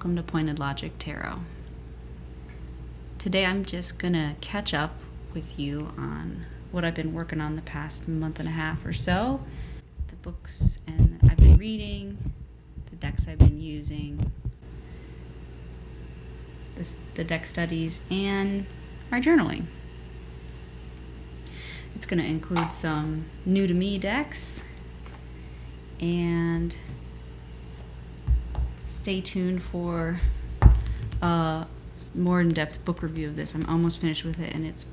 welcome to Pointed Logic Tarot. Today I'm just gonna catch up with you on what I've been working on the past month and a half or so, the books and I've been reading, the decks I've been using, the deck studies, and my journaling. It's gonna include some new to me decks, and stay tuned for a more in-depth book review of this. I'm almost finished with it, and it's,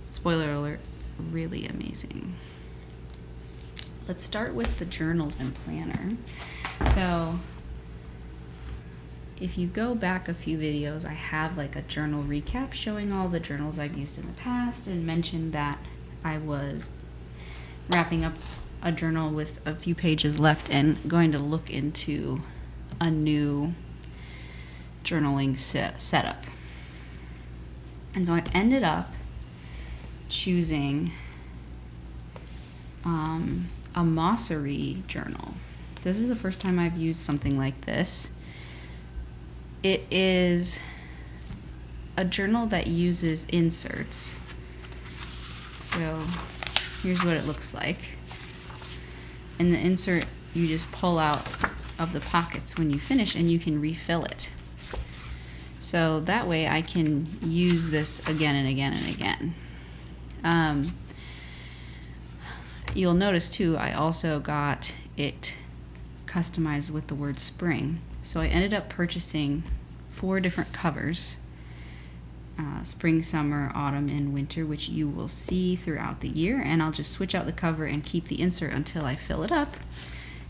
spoiler alert, really amazing. Let's start with the journals and planner. So if you go back a few videos, I have like a journal recap showing all the journals I've used in the past, and mentioned that I was wrapping up a journal with a few pages left and going to look into a new journaling setup. And so I ended up choosing a Mossery journal. This is the first time I've used something like this. It is a journal that uses inserts. So here's what it looks like. And the insert you just pull out of the pockets when you finish, and you can refill it. So that way I can use this again and again and again. You'll notice too, I also got it customized with the word spring. So I ended up purchasing 4 different covers, spring, summer, autumn, and winter, which you will see throughout the year. And I'll just switch out the cover and keep the insert until I fill it up,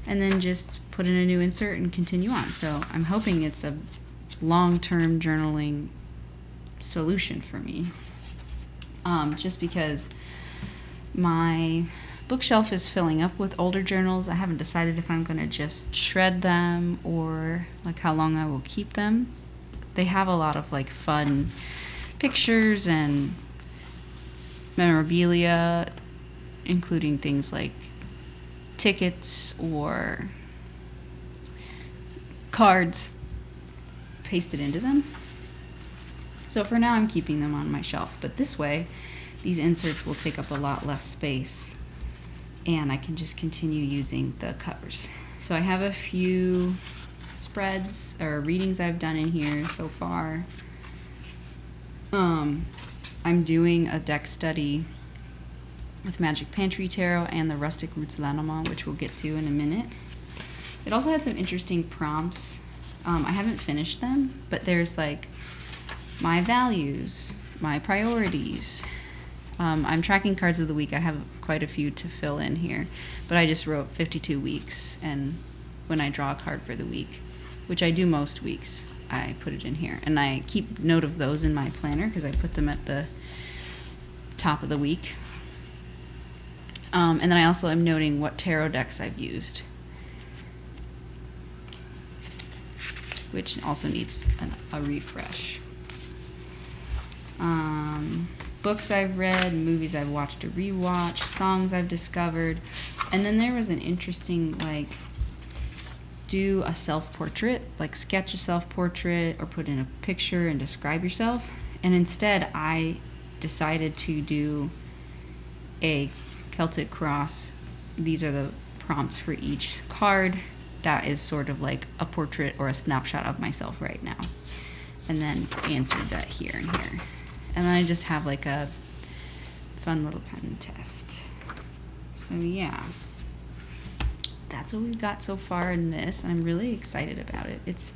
and then just put in a new insert and continue on. So I'm hoping it's a long-term journaling solution for me. Just because my bookshelf is filling up with older journals. I haven't decided if I'm going to just shred them or like how long I will keep them. They have a lot of like fun pictures and memorabilia, including things like tickets or cards pasted into them. So for now I'm keeping them on my shelf, but this way these inserts will take up a lot less space and I can just continue using the covers. So I have a few spreads or readings I've done in here so far. I'm doing a deck study with Magic Pantry Tarot and the Rustic Roots Lenormand, which we'll get to in a minute. It also had some interesting prompts. I haven't finished them, but there's like my values, my priorities. I'm tracking cards of the week. I have quite a few to fill in here, but I just wrote 52 weeks, and when I draw a card for the week, which I do most weeks, I put it in here. And I keep note of those in my planner because I put them at the top of the week. And then I also am noting what tarot decks I've used, which also needs a refresh. Books I've read, movies I've watched or rewatched, songs I've discovered. And then there was an interesting, like, do a self-portrait, like sketch a self-portrait or put in a picture and describe yourself. And instead I decided to do a Celtic cross. These are the prompts for each card. That is sort of like a portrait or a snapshot of myself right now. And then answered that here and here. And then I just have like a fun little pen test. So yeah, that's what we've got so far in this. I'm really excited about it. It's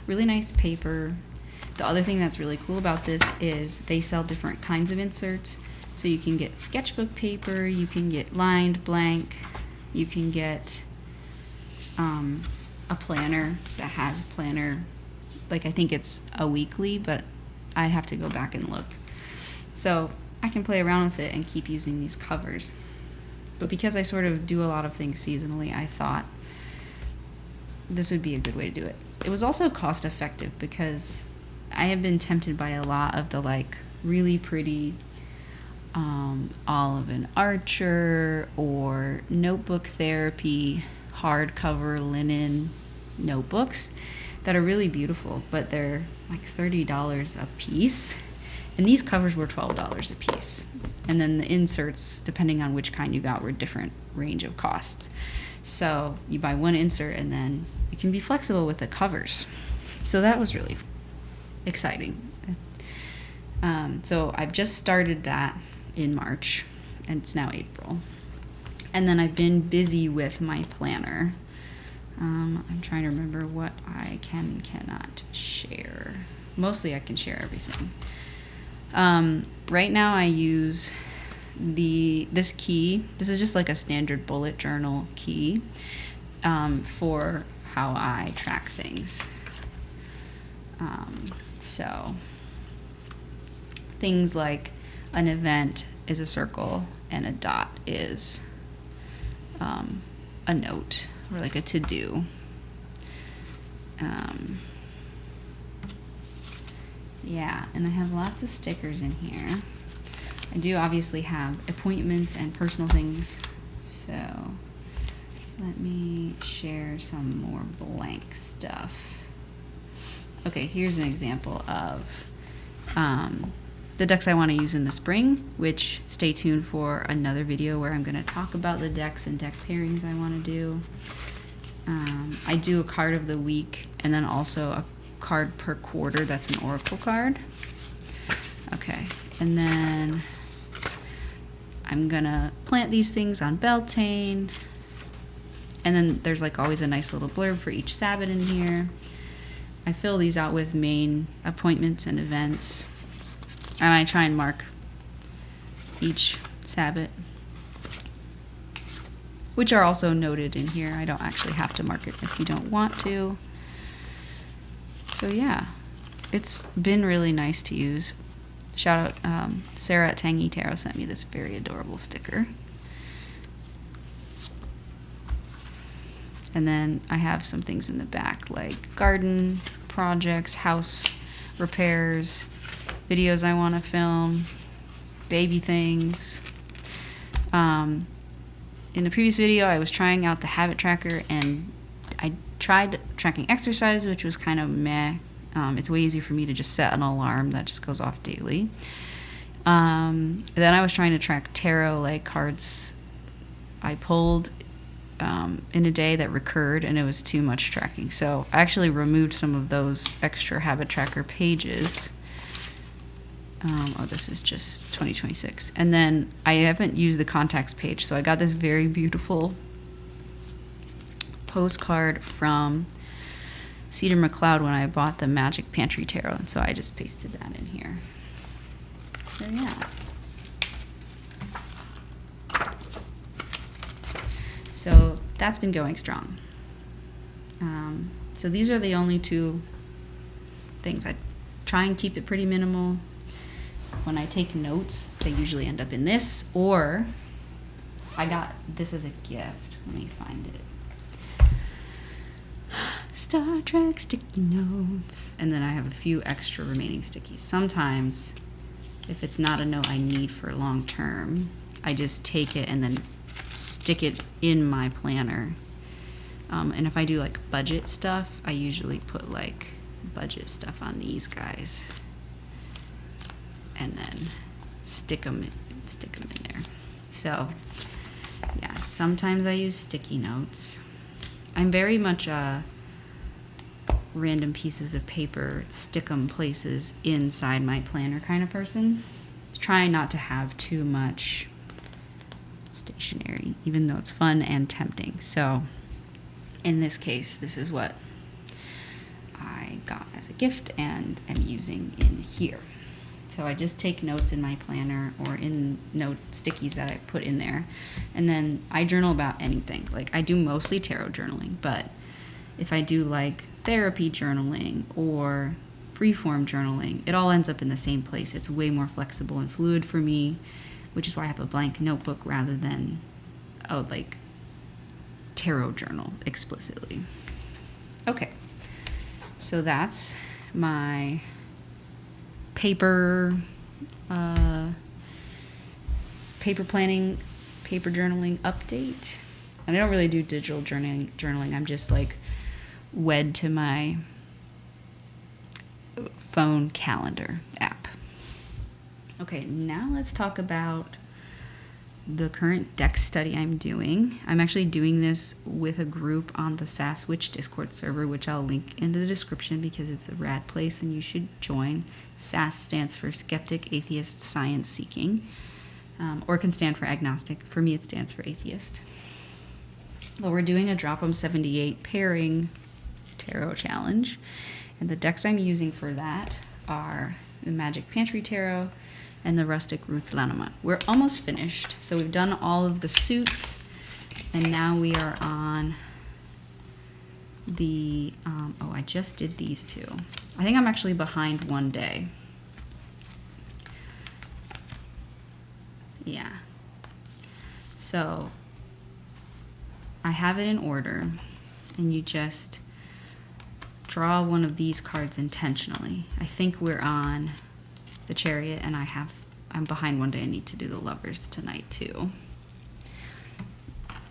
really nice paper. The other thing that's really cool about this is they sell different kinds of inserts. So you can get sketchbook paper, you can get lined blank, you can get a planner that has planner, like I think it's a weekly, but I'd have to go back and look. So I can play around with it and keep using these covers. But because I sort of do a lot of things seasonally, I thought this would be a good way to do it. It was also cost effective because I have been tempted by a lot of the like really pretty Olive and Archer or Notebook Therapy hardcover linen notebooks that are really beautiful, but they're like $30 a piece. And these covers were $12 a piece. And then the inserts, depending on which kind you got, were different range of costs. So you buy one insert and then you can be flexible with the covers. So that was really exciting. So I've just started that in March, and it's now April. And then I've been busy with my planner. I'm trying to remember what I cannot share. Mostly I can share everything. Right now I use this key. This is just like a standard bullet journal key for how I track things. So things like an event is a circle and a dot is a note, or like a to-do. Yeah, and I have lots of stickers in here. I do obviously have appointments and personal things, so let me share some more blank stuff. Okay, here's an example of the decks I want to use in the spring, which stay tuned for another video where I'm going to talk about the decks and deck pairings I want to do. I do a card of the week and then also a card per quarter that's an oracle card. Okay, and then I'm gonna plant these things on Beltane, and then there's like always a nice little blurb for each Sabbath in here. I fill these out with main appointments and events, and I try and mark each Sabbath, which are also noted in here. I don't actually have to mark it if you don't want to. So yeah, it's been really nice to use. Shout out Sarah at Tangy Tarot sent me this very adorable sticker. And then I have some things in the back like garden projects, house repairs, videos I want to film, baby things. In the previous video I was trying out the habit tracker, and I tried tracking exercise, which was kind of meh. It's way easier for me to just set an alarm that just goes off daily. Then I was trying to track tarot, like cards I pulled in a day that recurred, and it was too much tracking. So I actually removed some of those extra habit tracker pages. Oh, this is just 2026. And then I haven't used the contacts page, so I got this very beautiful postcard from Cedar McLeod when I bought the Magic Pantry Tarot, and so I just pasted that in here. So yeah. So that's been going strong. So these are the only two things. I try and keep it pretty minimal. When I take notes, they usually end up in this, or I got this as a gift. Let me find it. Star Trek sticky notes. And then I have a few extra remaining stickies. Sometimes, if it's not a note I need for long term, I just take it and then stick it in my planner. And if I do like budget stuff, I usually put like budget stuff on these guys. And then stick them in there. So, yeah, sometimes I use sticky notes. I'm very much random pieces of paper, stick them places inside my planner kind of person. Try not to have too much stationery, even though it's fun and tempting. So in this case, this is what I got as a gift and am using in here. So I just take notes in my planner or in note stickies that I put in there, and then I journal about anything. Like I do mostly tarot journaling, but if I do like therapy journaling or freeform journaling, it all ends up in the same place. It's way more flexible and fluid for me, which is why I have a blank notebook rather than like tarot journal explicitly. Okay, so that's my paper planning, paper journaling update. And I don't really do digital journaling. I'm just like wed to my phone calendar app. Okay, now let's talk about the current deck study I'm doing. I'm actually doing this with a group on the SAS Witch Discord server, which I'll link in the description because it's a rad place and you should join. SAS stands for Skeptic, Atheist, Science Seeking, or can stand for agnostic. For me, it stands for atheist. But we're doing a Drop 'em 78 pairing tarot challenge, and the decks I'm using for that are the Magic Pantry Tarot and the Rustic Roots Lenormand. We're almost finished. So we've done all of the suits, and now we are on the, I just did these two. I think I'm actually behind one day. Yeah. So I have it in order, and you just draw one of these cards intentionally. I think we're on the Chariot, and I'm behind one day. I need to do the Lovers tonight too.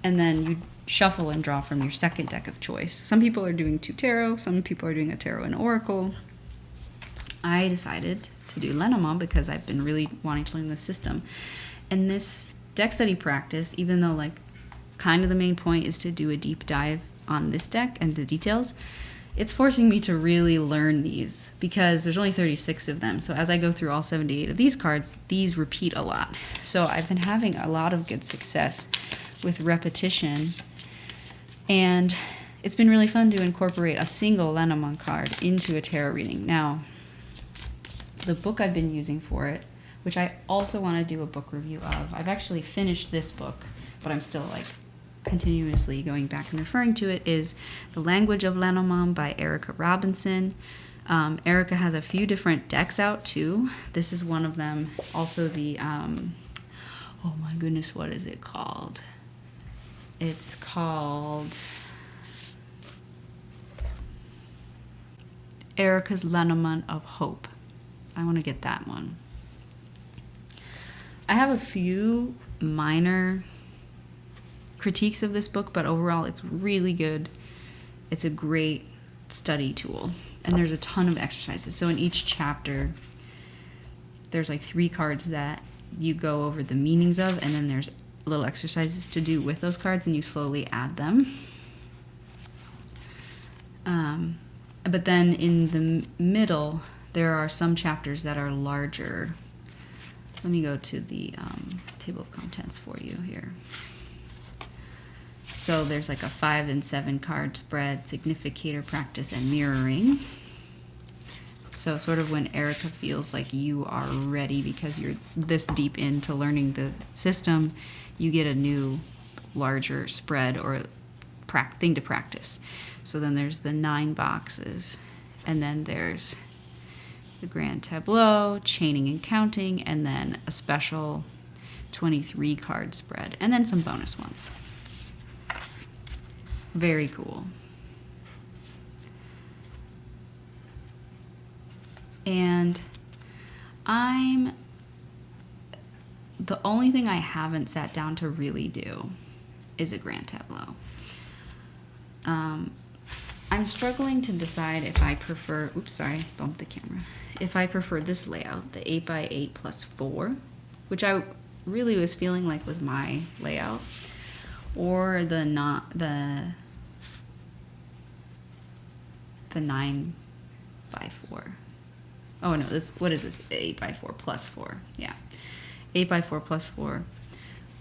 And then you shuffle and draw from your second deck of choice. Some people are doing 2 tarot, some people are doing a tarot and oracle. I decided to do Lenormand because I've been really wanting to learn the system. And this deck study practice, even though like kind of the main point is to do a deep dive on this deck and the details, it's forcing me to really learn these because there's only 36 of them. So as I go through all 78 of these cards, these repeat a lot. So I've been having a lot of good success with repetition, and it's been really fun to incorporate a single Lenormand card into a tarot reading. Now, the book I've been using for it, which I also want to do a book review of, I've actually finished this book, but I'm still like continuously going back and referring to it, is The Language of Lenormand by Erica Robinson. Erica has a few different decks out too. This is one of them. Also the, oh my goodness, what is it called? It's called Erica's Lenormand of Hope. I want to get that one. I have a few minor critiques of this book, but overall it's really good. It's a great study tool, and there's a ton of exercises. So in each chapter there's like 3 cards that you go over the meanings of, and then there's little exercises to do with those cards, and you slowly add them. But then in the middle there are some chapters that are larger. Let me go to the table of contents for you here. So there's like a 5 and 7 card spread, significator practice, and mirroring. So sort of when Erica feels like you are ready because you're this deep into learning the system, you get a new larger spread or thing to practice. So then there's the 9 boxes, and then there's the Grand Tableau, chaining and counting, and then a special 23 card spread, and then some bonus ones. Very cool. And the only thing I haven't sat down to really do is a Grand Tableau. I'm struggling to decide if I prefer, oops, sorry, bumped the camera. If I prefer this layout, the 8x8 plus 4, which I really was feeling like was my layout, or the 9x4. Oh no, what is this? 8x4 plus 4. Yeah. 8x4 plus 4,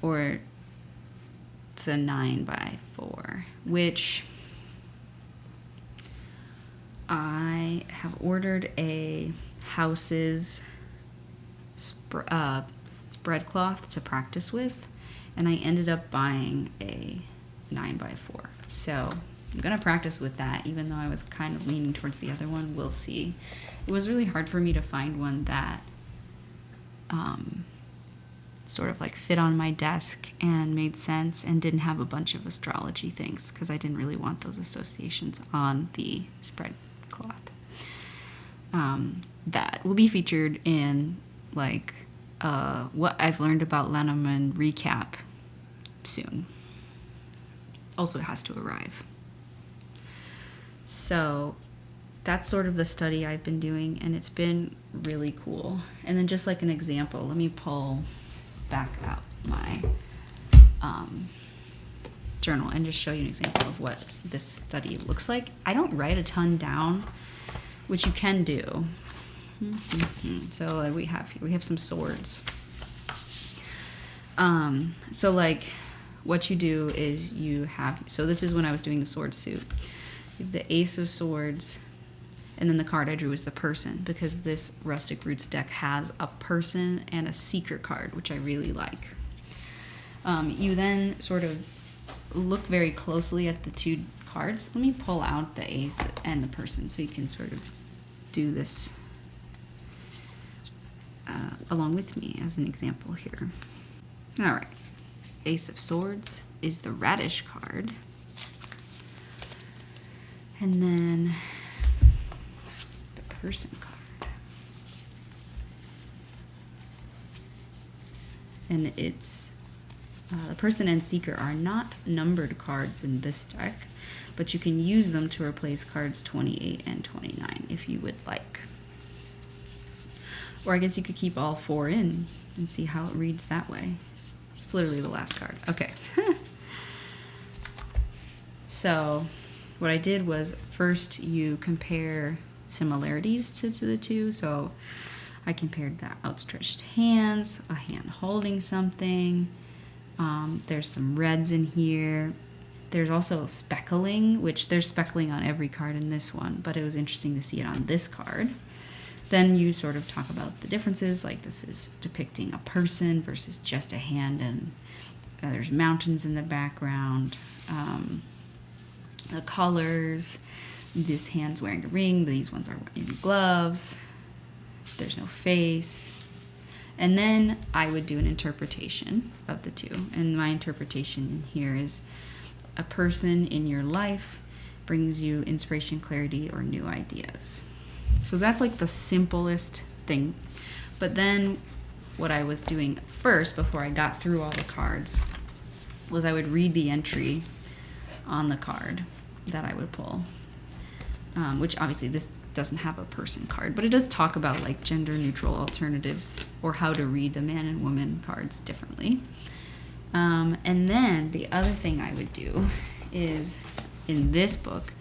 or the 9x4, which I have ordered a House's spread cloth to practice with, and I ended up buying a 9x4. So I'm gonna practice with that, even though I was kind of leaning towards the other one. We'll see. It was really hard for me to find one that sort of like fit on my desk and made sense and didn't have a bunch of astrology things, because I didn't really want those associations on the spread cloth. That will be featured in like what I've learned about Lenormand recap soon. Also, it has to arrive. So that's sort of the study I've been doing, and it's been really cool. And then just like an example, let me pull back out my journal and just show you an example of what this study looks like. I don't write a ton down, which you can do. So we have some swords. So like what you do is so this is when I was doing the sword suit. You have the Ace of Swords, and then the card I drew is the person, because this Rustic Roots deck has a person and a seeker card, which I really like. You then sort of look very closely at the two cards. Let me pull out the ace and the person so you can sort of do this along with me as an example here. All right, Ace of Swords is the radish card. And then the person card. And it's the person and seeker are not numbered cards in this deck, but you can use them to replace cards 28 and 29 if you would like. Or I guess you could keep all four in and see how it reads that way. It's literally the last card. Okay. So what I did was first you compare similarities to the two. So I compared the outstretched hands, a hand holding something. There's some reds in here. There's also speckling, which there's speckling on every card in this one, but it was interesting to see it on this card. Then you sort of talk about the differences, like this is depicting a person versus just a hand, and there's mountains in the background. The colors, this hand's wearing a ring, these ones are wearing gloves. There's no face. And then I would do an interpretation of the two. And my interpretation here is a person in your life brings you inspiration, clarity, or new ideas. So that's like the simplest thing. But then what I was doing first, before I got through all the cards, was I would read the entry on the card that I would pull. Which obviously this doesn't have a person card, but it does talk about like gender neutral alternatives or how to read the man and woman cards differently. And then the other thing I would do is in this book,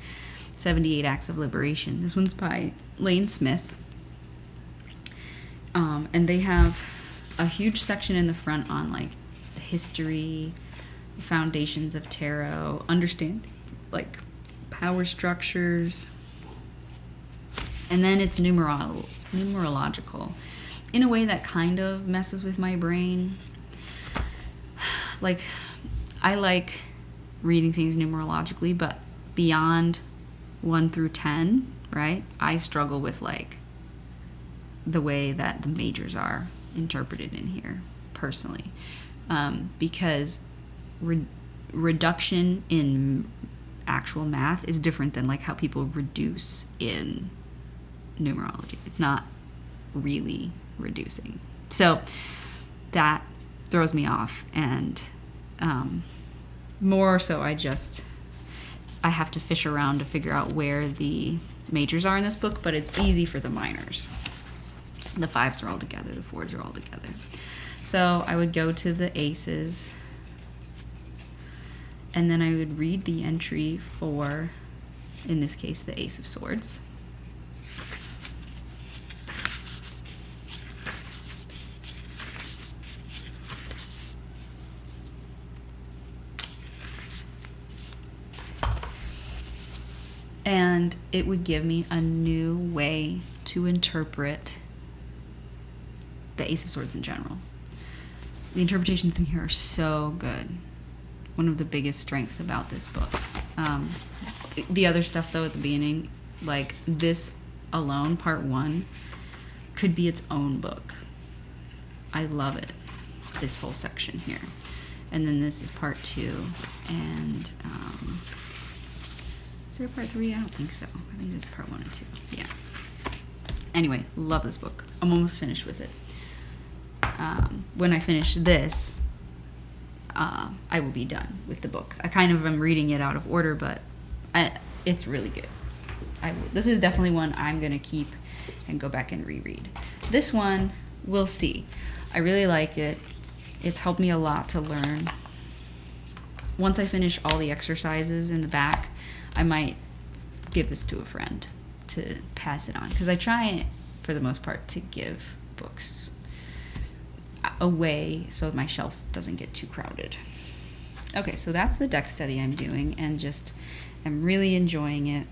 78 Acts of Liberation. This one's by Lane Smith. And they have a huge section in the front on like the history, the foundations of tarot, understand like power structures. And then it's numerological in a way that kind of messes with my brain. Like, I like reading things numerologically, but beyond 1 through 10, right? I struggle with like the way that the majors are interpreted in here personally, because reduction in actual math is different than like how people reduce in numerology. It's not really reducing. So that throws me off, and more so I have to fish around to figure out where the majors are in this book, but it's easy for the minors. The 5s are all together, the 4s are all together. So I would go to the aces, and then I would read the entry for, in this case, the Ace of Swords. And it would give me a new way to interpret the Ace of Swords in general. The interpretations in here are so good. One of the biggest strengths about this book. The other stuff, though, at the beginning, like this alone, part 1, could be its own book. I love it, this whole section here. And then this is part 2, and is there part 3? I don't think so. I think it's part 1 and 2. Yeah. Anyway, love this book. I'm almost finished with it. When I finish this, I will be done with the book. I kind of am reading it out of order, but it's really good. this is definitely one I'm gonna keep and go back and reread. This one, we'll see. I really like it. It's helped me a lot to learn. Once I finish all the exercises in the back, I might give this to a friend to pass it on, because I try, for the most part, to give books away so my shelf doesn't get too crowded. Okay, so that's the deck study I'm doing, and just I'm really enjoying it.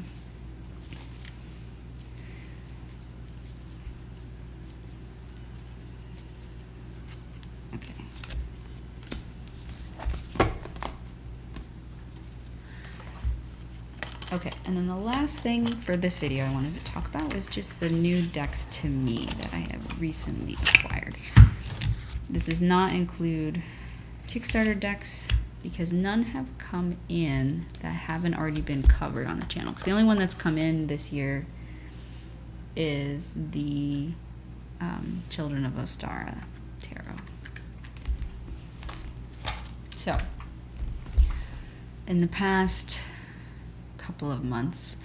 Okay, and then the last thing for this video I wanted to talk about was just the new decks to me that I have recently acquired. This does not include Kickstarter decks because none have come in that haven't already been covered on the channel. Because the only one that's come in this year is the Children of Ostara Tarot. So, in the past couple of months,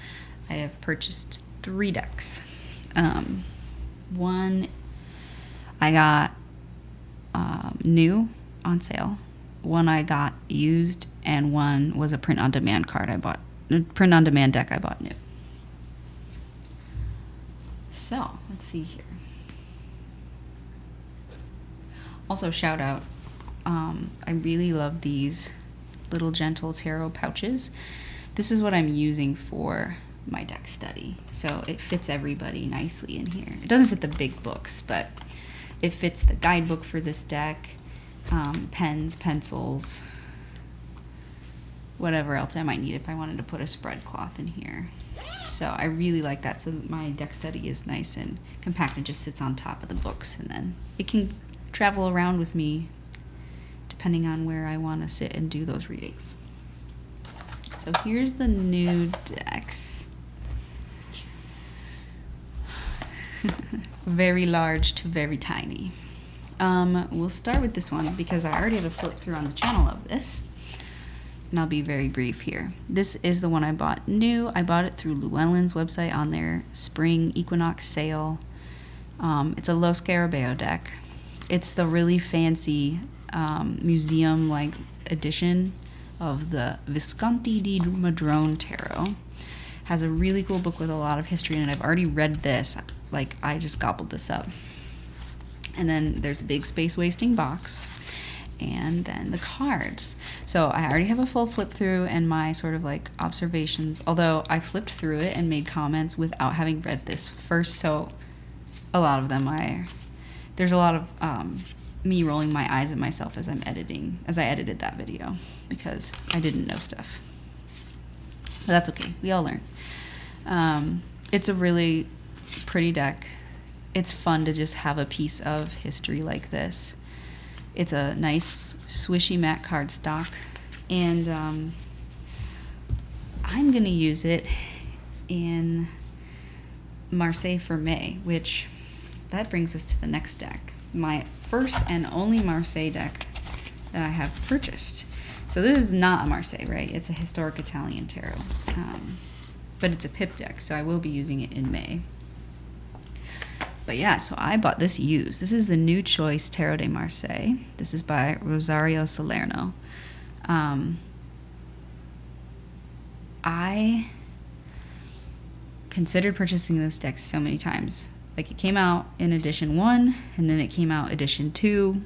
I have purchased 3 decks. One I got new on sale, one I got used, and one was a print-on-demand deck I bought new. So, let's see here. Also, shout out, I really love these little gentle tarot pouches. This is what I'm using for my deck study. So it fits everybody nicely in here. It doesn't fit the big books, but it fits the guidebook for this deck, pens, pencils, whatever else I might need if I wanted to put a spread cloth in here. So I really like that. So my deck study is nice and compact and just sits on top of the books, and then it can travel around with me depending on where I want to sit and do those readings. So here's the new decks. Very large to very tiny. We'll start with this one because I already have a flip through on the channel of this, and I'll be very brief here. This is the one I bought new. I bought it through Llewellyn's website on their spring equinox sale. It's a Lo Scarabeo deck. It's the really fancy museum-like edition of the Visconti di Madrone Tarot. Has a really cool book with a lot of history in it. I've already read this. Like, I just gobbled this up. And then there's a big space-wasting box. And then the cards. So I already have a full flip through and my sort of like observations. Although I flipped through it and made comments without having read this first. So a lot of them there's a lot of me rolling my eyes at myself as I edited that video, because I didn't know stuff. But that's okay. We all learn. It's a really pretty deck. It's fun to just have a piece of history like this. It's a nice swishy matte cardstock, and I'm going to use it in Marseille for May, which that brings us to the next deck. My first and only Marseille deck that I have purchased. So this is not a Marseille, right? It's a historic Italian tarot. But it's a pip deck, so I will be using it in May. But yeah, so I bought this used. This is the New Choice Tarot de Marseille. This is by Rosario Salerno. I considered purchasing this deck so many times. Like, it came out in edition 1, and then it came out edition 2,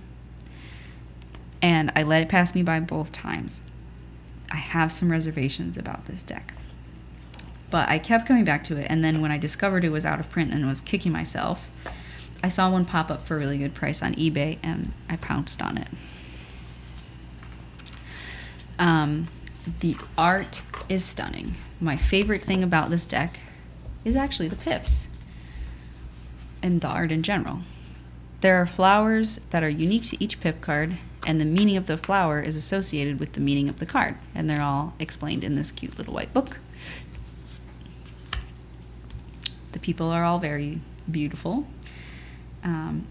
and I let it pass me by both times. I have some reservations about this deck, but I kept coming back to it, and then when I discovered it was out of print and was kicking myself, I saw one pop up for a really good price on eBay, and I pounced on it. The art is stunning. My favorite thing about this deck is actually the pips and the art in general. There are flowers that are unique to each pip card, and the meaning of the flower is associated with the meaning of the card, and they're all explained in this cute little white book. The people are all very beautiful,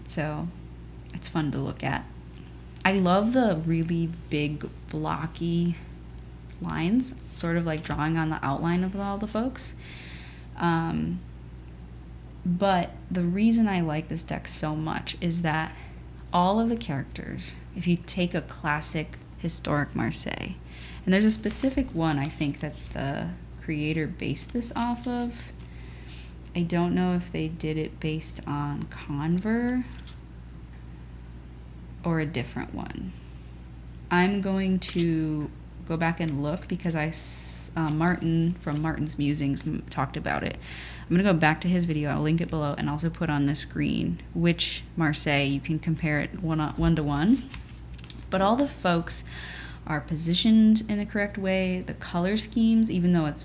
so it's fun to look at. I love the really big blocky lines, sort of like drawing on the outline of all the folks. But the reason I like this deck so much is that all of the characters, if you take a classic historic Marseille, and there's a specific one I think that the creator based this off of. I don't know if they did it based on Conver or a different one. I'm going to go back and look because Martin from Martin's Musings talked about it. I'm going to go back to his video. I'll link it below and also put on the screen which Marseille. You can compare it one to one. But all the folks are positioned in the correct way. The color schemes, even though it's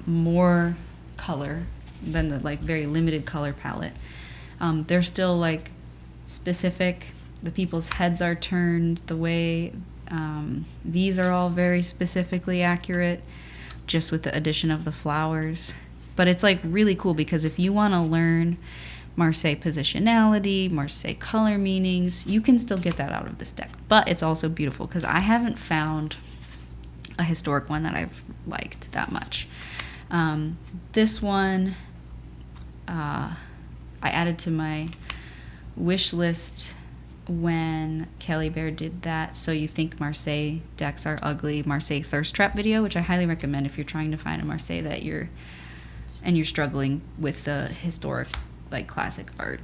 more color than the like very limited color palette, they're still like specific. The people's heads are turned the way these are all very specifically accurate, just with the addition of the flowers. But it's like really cool because if you want to learn Marseille positionality, Marseille color meanings, you can still get that out of this deck. But it's also beautiful because I haven't found a historic one that I've liked that much. This one I added to my wish list when Kelly Bear did that So You Think Marseille Decks Are Ugly Marseille Thirst Trap video, which I highly recommend if you're trying to find a Marseille that you're struggling with the historic like classic art,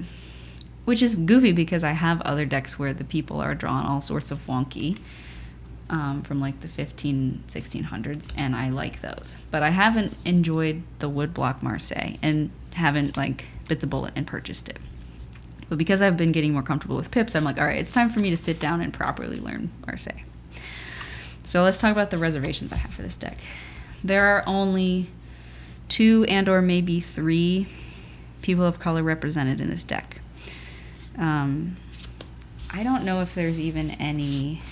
which is goofy because I have other decks where the people are drawn all sorts of wonky from like the 1600s, and I like those, but I haven't enjoyed the woodblock Marseille and haven't like bit the bullet and purchased it. But because I've been getting more comfortable with pips, I'm like, all right, it's time for me to sit down and properly learn Marseille. So let's talk about the reservations I have for this deck. There are only 2 and or maybe 3 people of color represented in this deck. I don't know if there's even any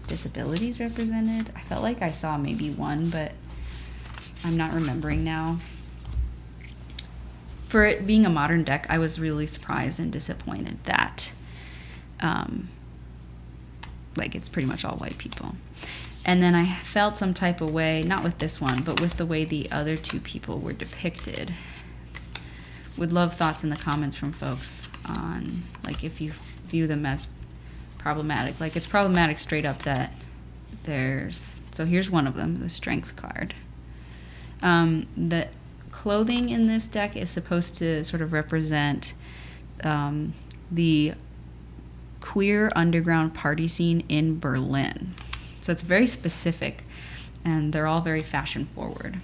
disabilities represented. I felt like I saw maybe one, but I'm not remembering now. For it being a modern deck, I was really surprised and disappointed that like it's pretty much all white people. And then I felt some type of way, not with this one, but with the way the other 2 people were depicted. Would love thoughts in the comments from folks on like if you view them as problematic. Like it's problematic straight up that so here's one of them, the strength card. The clothing in this deck is supposed to sort of represent the queer underground party scene in Berlin. So it's very specific, and they're all very fashion forward.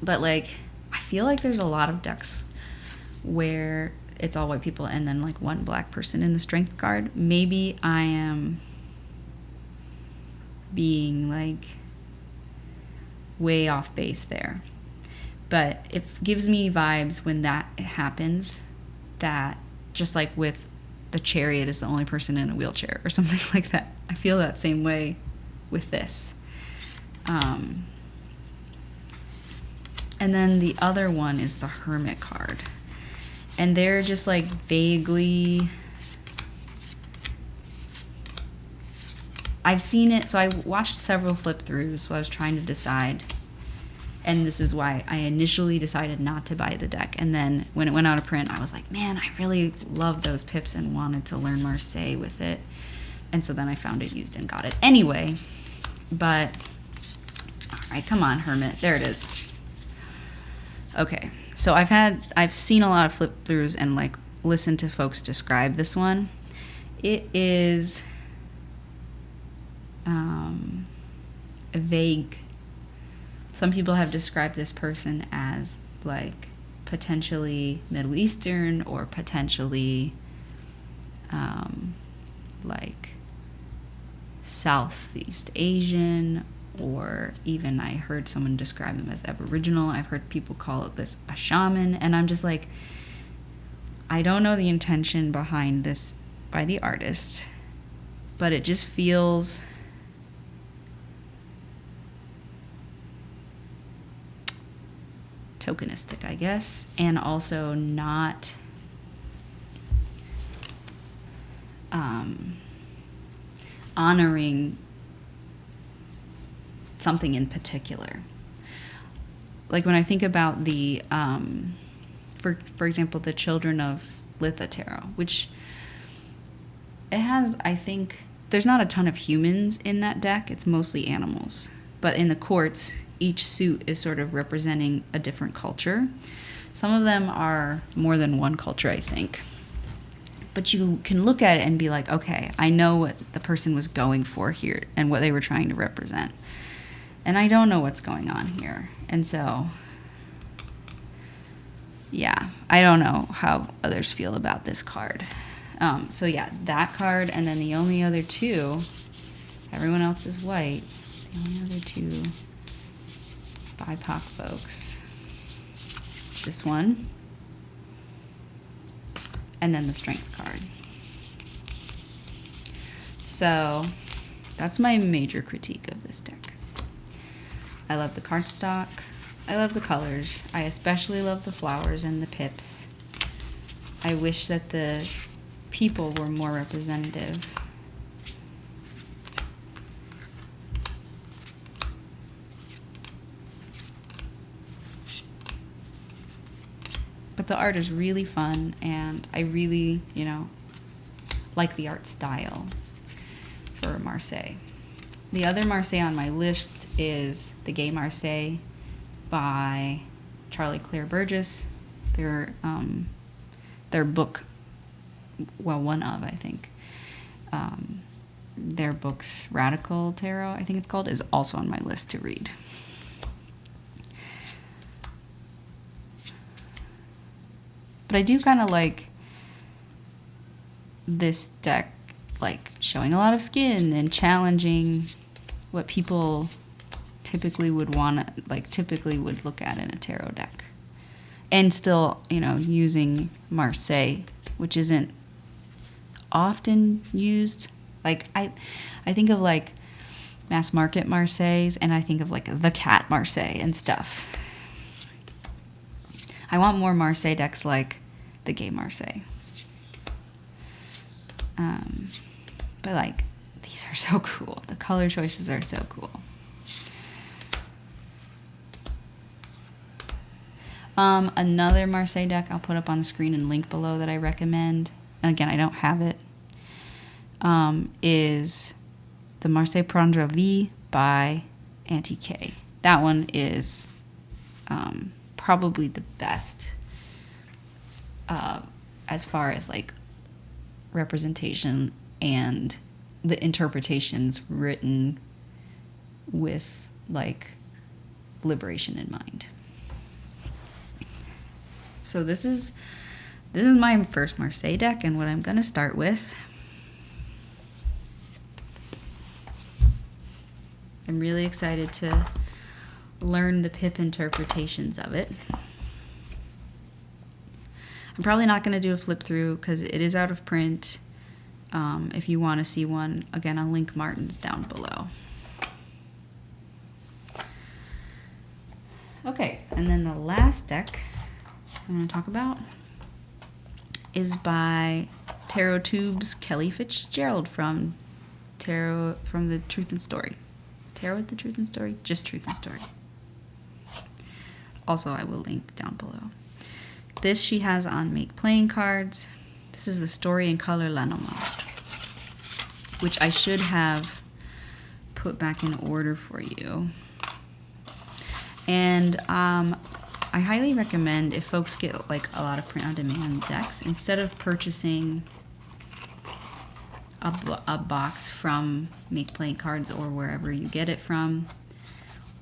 But like, I feel like there's a lot of decks where it's all white people and then like one black person in the strength card. Maybe I am being like way off base there. But it gives me vibes when that happens, that just like with the chariot is the only person in a wheelchair or something like that. I feel that same way with this. And then the other one is the hermit card. And they're just like vaguely... I've seen it, so I watched several flip throughs while I was trying to decide. And this is why I initially decided not to buy the deck. And then when it went out of print, I was like, man, I really love those pips and wanted to learn Marseille with it. And so then I found it used and got it anyway. But, all right, come on, Hermit. There it is. Okay, so I've seen a lot of flip throughs and like listened to folks describe this one. It is vague. Some people have described this person as like potentially Middle Eastern or potentially like Southeast Asian, or even I heard someone describe them as Aboriginal. I've heard people call it this a shaman, and I'm just like, I don't know the intention behind this by the artist, but it just feels tokenistic, I guess, and also not honoring something in particular. like when I think about the, for example, the Children of Litha Tarot, which it has, I think, there's not a ton of humans in that deck. It's mostly animals. But in the courts, each suit is sort of representing a different culture. Some of them are more than one culture, I think. But you can look at it and be like, okay, I know what the person was going for here and what they were trying to represent. And I don't know what's going on here. And so, yeah, I don't know how others feel about this card. So yeah, that card, and then the only other two, everyone else is white. The only other two BIPOC folks. This one. And then the strength card. So that's my major critique of this deck. I love the cardstock. I love the colors. I especially love the flowers and the pips. I wish that the people were more representative. But the art is really fun, and I really, like the art style for Marseille. The other Marseille on my list is The Gay Marseille by Charlie Claire Burgess. Their book, well, one of, I think, their book's Radical Tarot, I think it's called, is also on my list to read. But I do kind of like this deck, like showing a lot of skin and challenging what people typically would typically would look at in a tarot deck. And still, using Marseille, which isn't often used. Like, I think of like mass market Marseilles, and I think of like the cat Marseille and stuff. I want more Marseille decks like the Gay Marseille. But like, these are so cool. The color choices are so cool. Another Marseille deck I'll put up on the screen and link below that I recommend, and again, I don't have it, is the Marseille Prendre Vie by Auntie K. That one is probably the best as far as like representation and the interpretations written with like liberation in mind. So this is my first Marseille deck, and what I'm gonna start with, I'm really excited to learn the pip interpretations of it. I'm probably not going to do a flip through because it is out of print. If you want to see one, again, I'll link Martin's down below. Okay, and then the last deck I'm going to talk about is by Tarot Tube's Kelly Fitzgerald from the Truth and Story. Tarot the Truth and Story? Just Truth and Story. Also, I will link down below. This she has on Make Playing Cards. This is the Story in Color Lenormand, which I should have put back in order for you. And I highly recommend, if folks get like a lot of print-on-demand decks, instead of purchasing a box from Make Playing Cards or wherever you get it from,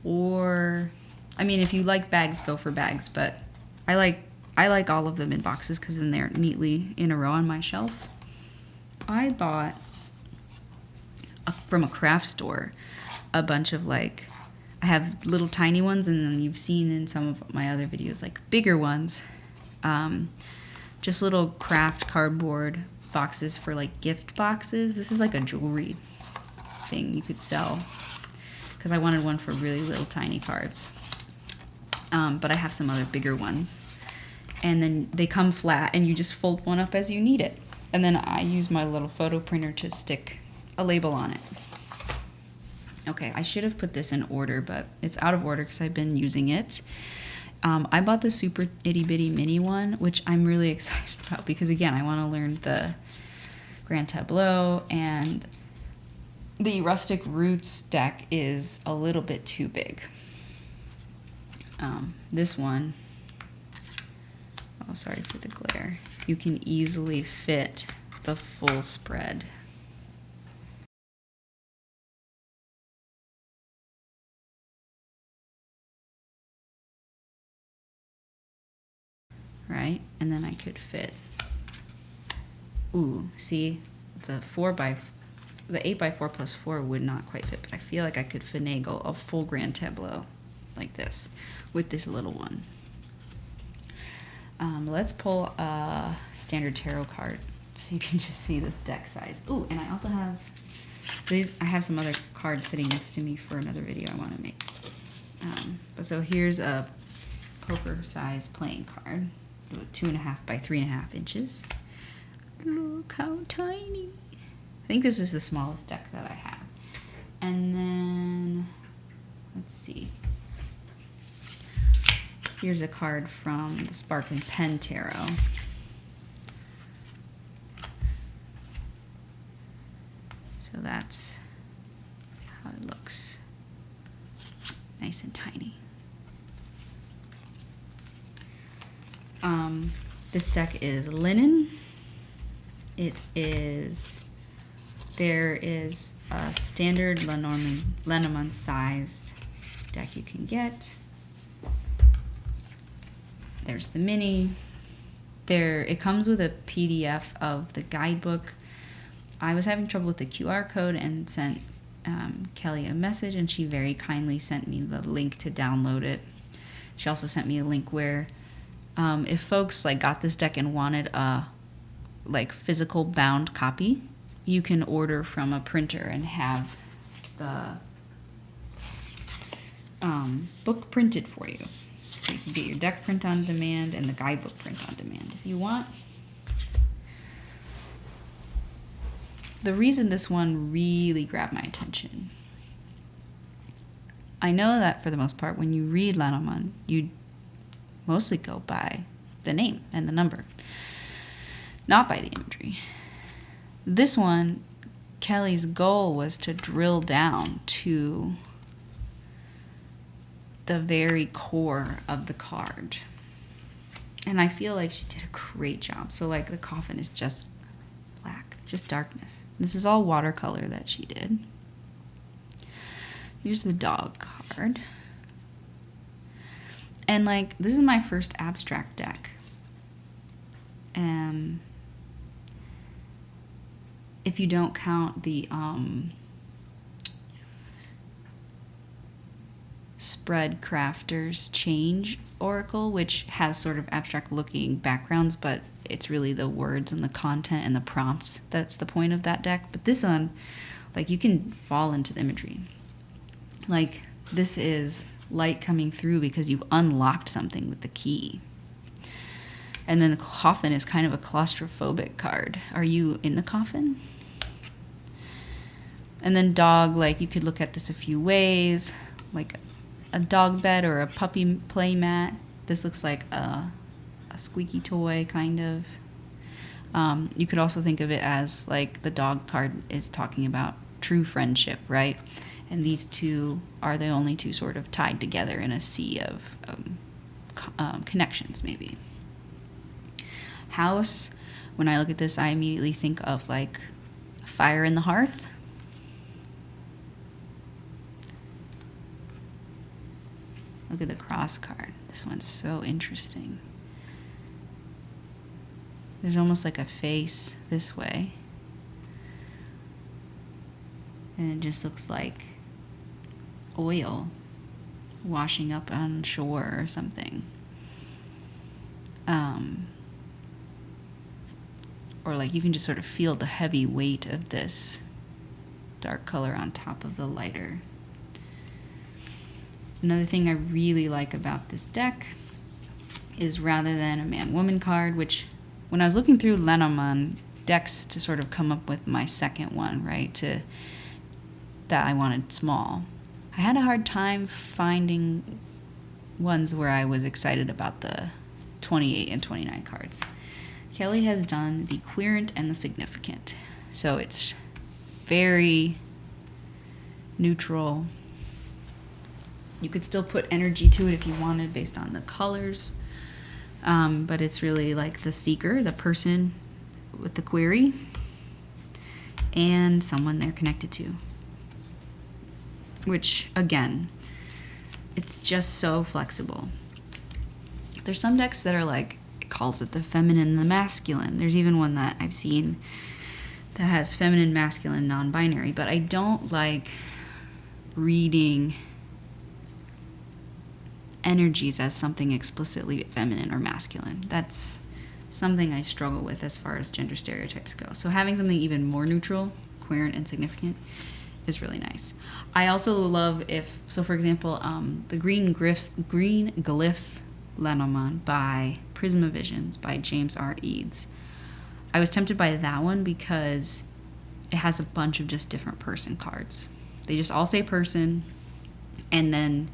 or, I mean, if you like bags, go for bags, but I like all of them in boxes because then they're neatly in a row on my shelf. I bought from a craft store a bunch of like, I have little tiny ones, and then you've seen in some of my other videos like bigger ones, just little craft cardboard boxes for like gift boxes. This is like a jewelry thing you could sell because I wanted one for really little tiny cards, but I have some other bigger ones. And then they come flat, and you just fold one up as you need it. And then I use my little photo printer to stick a label on it. Okay, I should have put this in order, but it's out of order because I've been using it. I bought the super itty bitty mini one, which I'm really excited about because, again, I want to learn the Grand Tableau, and the Rustic Roots deck is a little bit too big. This one, oh, sorry for the glare, you can easily fit the full spread. Right? And then I could fit, ooh, see, the 8x4 plus 4 would not quite fit, but I feel like I could finagle a full Grand Tableau like this with this little one. Let's pull a standard tarot card so you can just see the deck size. Ooh, and I also have these. I have some other cards sitting next to me for another video I want to make. So here's a poker size playing card. 2.5 by 3.5 inches. Look how tiny. I think this is the smallest deck that I have. And then, let's see. Here's a card from the Spark and Pen Tarot. So that's how it looks. Nice and tiny. This deck is linen. There is a standard Lenormand sized deck you can get. There's the mini. It comes with a PDF of the guidebook. I was having trouble with the QR code and sent Kelly a message, and she very kindly sent me the link to download it. She also sent me a link where if folks like got this deck and wanted a like physical bound copy, you can order from a printer and have the book printed for you. So you can get your deck print on demand and the guidebook print on demand if you want. The reason this one really grabbed my attention, I know that for the most part when you read Lenormand, you mostly go by the name and the number, not by the imagery. This one, Kelly's goal was to drill down to the very core of the card. And I feel like she did a great job. So like the coffin is just black, just darkness. This is all watercolor that she did. Here's the dog card. And like, this is my first abstract deck. If you don't count the Spread Crafter's Change Oracle, which has sort of abstract looking backgrounds, but it's really the words and the content and the prompts that's the point of that deck. But this one, like, you can fall into the imagery. Like, this is light coming through because you've unlocked something with the key. And then the coffin is kind of a claustrophobic card. Are you in the coffin? And then dog, like, you could look at this a few ways, like a dog bed or a puppy play mat. This looks like a squeaky toy, kind of. You could also think of it as, like, the dog card is talking about true friendship, right? And these two are the only two sort of tied together in a sea of connections, maybe. House, when I look at this, I immediately think of, like, a fire in the hearth. Look at the cross card. This one's so interesting. There's almost like a face this way. And it just looks like oil washing up on shore or something. Or like you can just sort of feel the heavy weight of this dark color on top of the lighter. Another thing I really like about this deck is rather than a man-woman card, which when I was looking through Lenormand decks to sort of come up with my second one, right, to that I wanted small. I had a hard time finding ones where I was excited about the 28 and 29 cards. Kelly has done the querent and the significant. So it's very neutral. You could still put energy to it if you wanted based on the colors. But it's really like the seeker, the person with the query, and someone they're connected to. Which, again, it's just so flexible. There's some decks that are like, it calls it the feminine and the masculine. There's even one that I've seen that has feminine, masculine, non-binary. But I don't like reading energies as something explicitly feminine or masculine. That's something I struggle with as far as gender stereotypes go. So having something even more neutral, querent, and significant is really nice. I also love if, so for example, the Green Glyphs Lenormand by Prisma Visions by James R. Eads. I was tempted by that one because it has a bunch of just different person cards. They just all say person, and then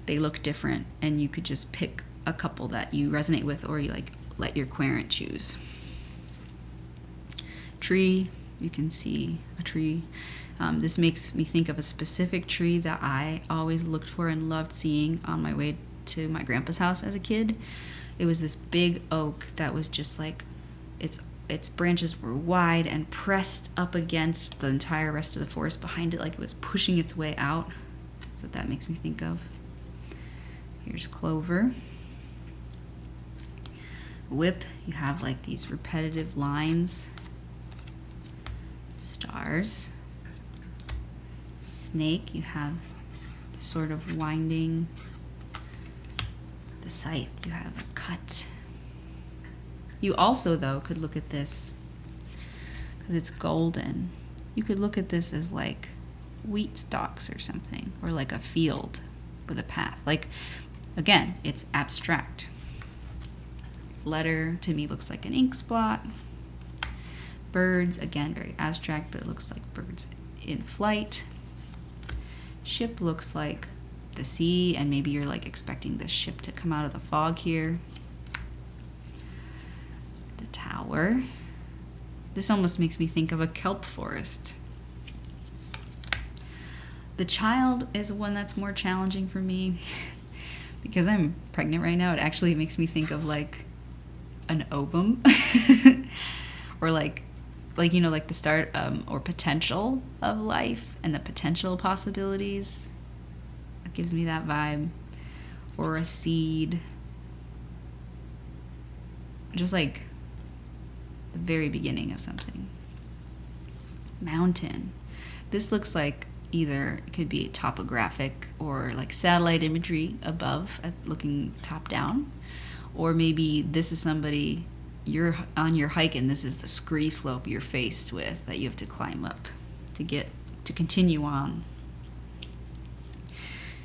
they look different, and you could just pick a couple that you resonate with, or you like let your querent choose. Tree, you can see a tree. This makes me think of a specific tree that I always looked for and loved seeing on my way to my grandpa's house as a kid. It was this big oak that was just like, its branches were wide and pressed up against the entire rest of the forest behind it, like it was pushing its way out. That's what that makes me think of. Here's clover. Whip, you have like these repetitive lines. Stars. Snake, you have sort of winding. The scythe, you have a cut. You also, though, could look at this, because it's golden, you could look at this as like wheat stalks or something, or like a field with a path. Like, again, it's abstract. Letter, to me, looks like an ink spot. Birds, again, very abstract, but it looks like birds in flight. Ship looks like the sea, and maybe you're like expecting this ship to come out of the fog here. The tower. This almost makes me think of a kelp forest. The child is one that's more challenging for me because I'm pregnant right now. It actually makes me think of like an ovum or like you know, like the start or potential of life and the potential possibilities. It gives me that vibe. Or a seed. Just like the very beginning of something. Mountain. This looks like either it could be topographic or like satellite imagery above, looking top down. Or maybe this is somebody, you're on your hike and this is the scree slope you're faced with that you have to climb up to continue on.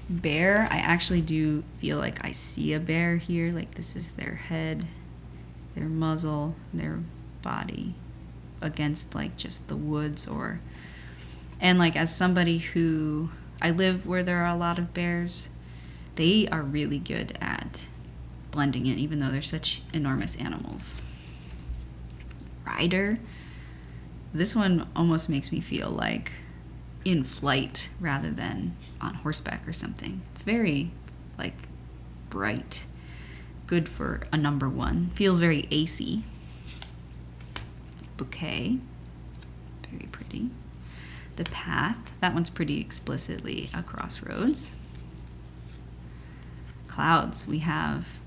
Bear, I actually do feel like I see a bear here. Like this is their head, their muzzle, their body against like just the woods and like as somebody who, I live where there are a lot of bears, they are really good at blending in even though they're such enormous animals. Rider, this one almost makes me feel like in flight rather than on horseback or something. It's very like bright, good for a number one. Feels very AC. Bouquet, very pretty. The path, that one's pretty explicitly a crossroads. Clouds, we have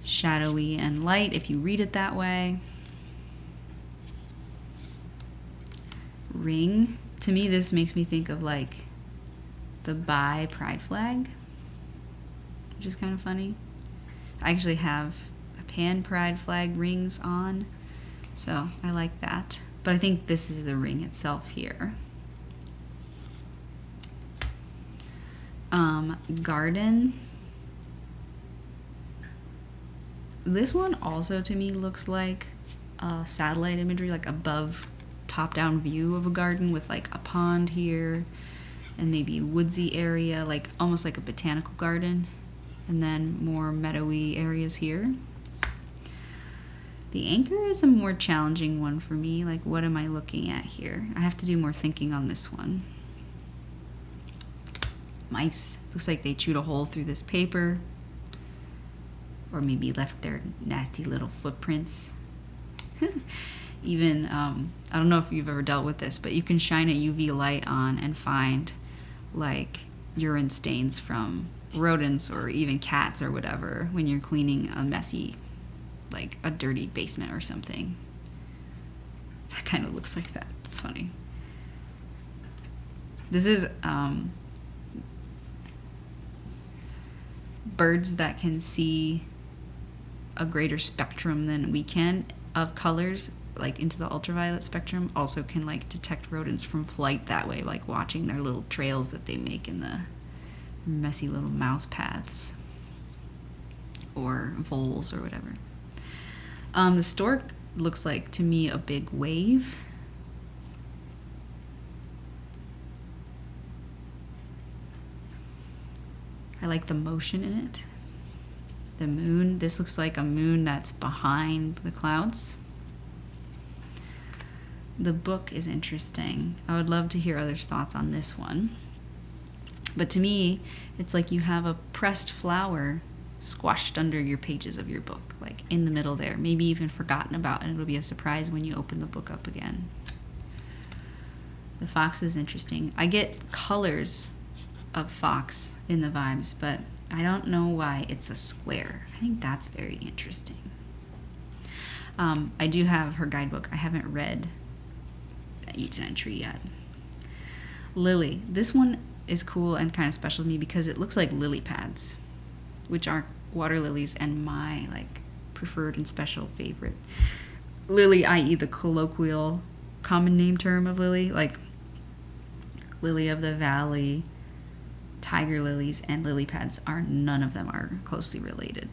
shadowy and light if you read it that way. Ring, to me this makes me think of like the bi pride flag, which is kind of funny. I actually have a pan pride flag rings on, so I like that. But I think this is the ring itself here. Garden. This one also to me looks like satellite imagery, like above top-down view of a garden with like a pond here, and maybe woodsy area, like almost like a botanical garden, and then more meadowy areas here. The anchor is a more challenging one for me. Like, what am I looking at here? I have to do more thinking on this one. Mice. Looks like they chewed a hole through this paper, or maybe left their nasty little footprints. Even, I don't know if you've ever dealt with this, but you can shine a UV light on and find like urine stains from rodents or even cats or whatever when you're cleaning a messy, like a dirty basement or something. That kind of looks like that. It's funny. This is birds that can see a greater spectrum than we can of colors, like into the ultraviolet spectrum, also can like detect rodents from flight that way, like watching their little trails that they make in the messy little mouse paths or voles or whatever. The stork looks like to me a big wave. I like the motion in it. The moon, this looks like a moon that's behind the clouds. The book is interesting. I would love to hear others' thoughts on this one. But to me, it's like you have a pressed flower squashed under your pages of your book, like in the middle there, maybe even forgotten about, and it'll be a surprise when you open the book up again. The fox is interesting. I get colors of fox in the vibes, but I don't know why it's a square. I think that's very interesting. I do have her guidebook. I haven't read Eats an Entry yet. Lily. This one is cool and kind of special to me because it looks like lily pads, which are water lilies and my like preferred and special favorite. Lily, i.e. the colloquial common name term of lily, like lily of the valley, tiger lilies, and lily pads are, none of them are closely related.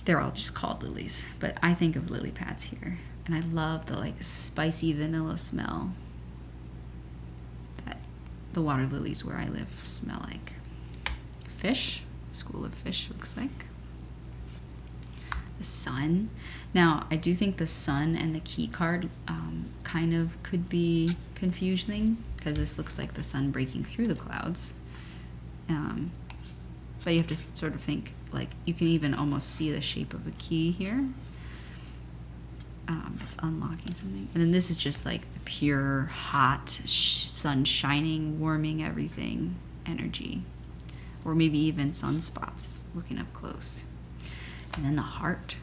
They're all just called lilies, but I think of lily pads here, and I love the like spicy vanilla smell that the water lilies where I live smell like. Fish, school of fish looks like. The sun. Now, I do think the sun and the key card kind of could be confusing because this looks like the sun breaking through the clouds. But you have to sort of think, like, you can even almost see the shape of a key here. It's unlocking something. And then this is just like the pure, hot, sun shining, warming everything energy. Or maybe even sunspots looking up close. And then the heart.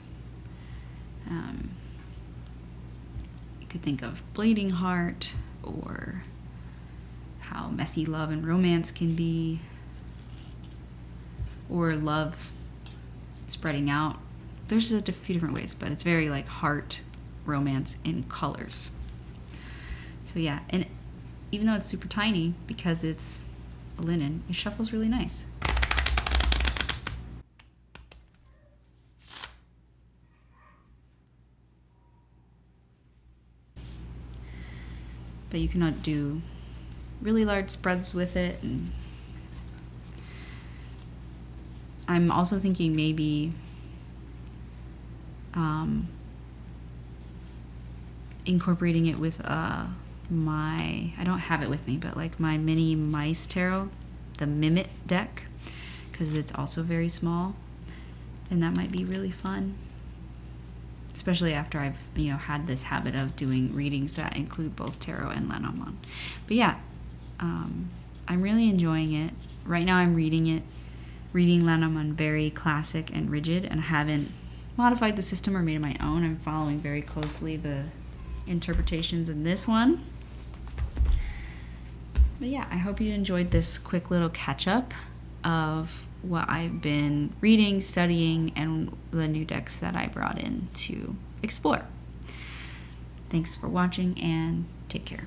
You could think of bleeding heart, or how messy love and romance can be, or love spreading out. There's a few different ways, but it's very like heart, romance in colors. So yeah, and even though it's super tiny, because it's a linen, it shuffles really nice. But you cannot do really large spreads with it. And I'm also thinking maybe incorporating it with I don't have it with me, but like my mini mice tarot, the Mimit deck, because it's also very small, and that might be really fun, especially after I've had this habit of doing readings that include both tarot and Lenormand. But yeah, I'm really enjoying it. Right now I'm reading Lenormand very classic and rigid, and I haven't modified the system or made it my own. I'm following very closely the interpretations in this one. But yeah, I hope you enjoyed this quick little catch up of what I've been reading, studying, and the new decks that I brought in to explore. Thanks for watching, and take care.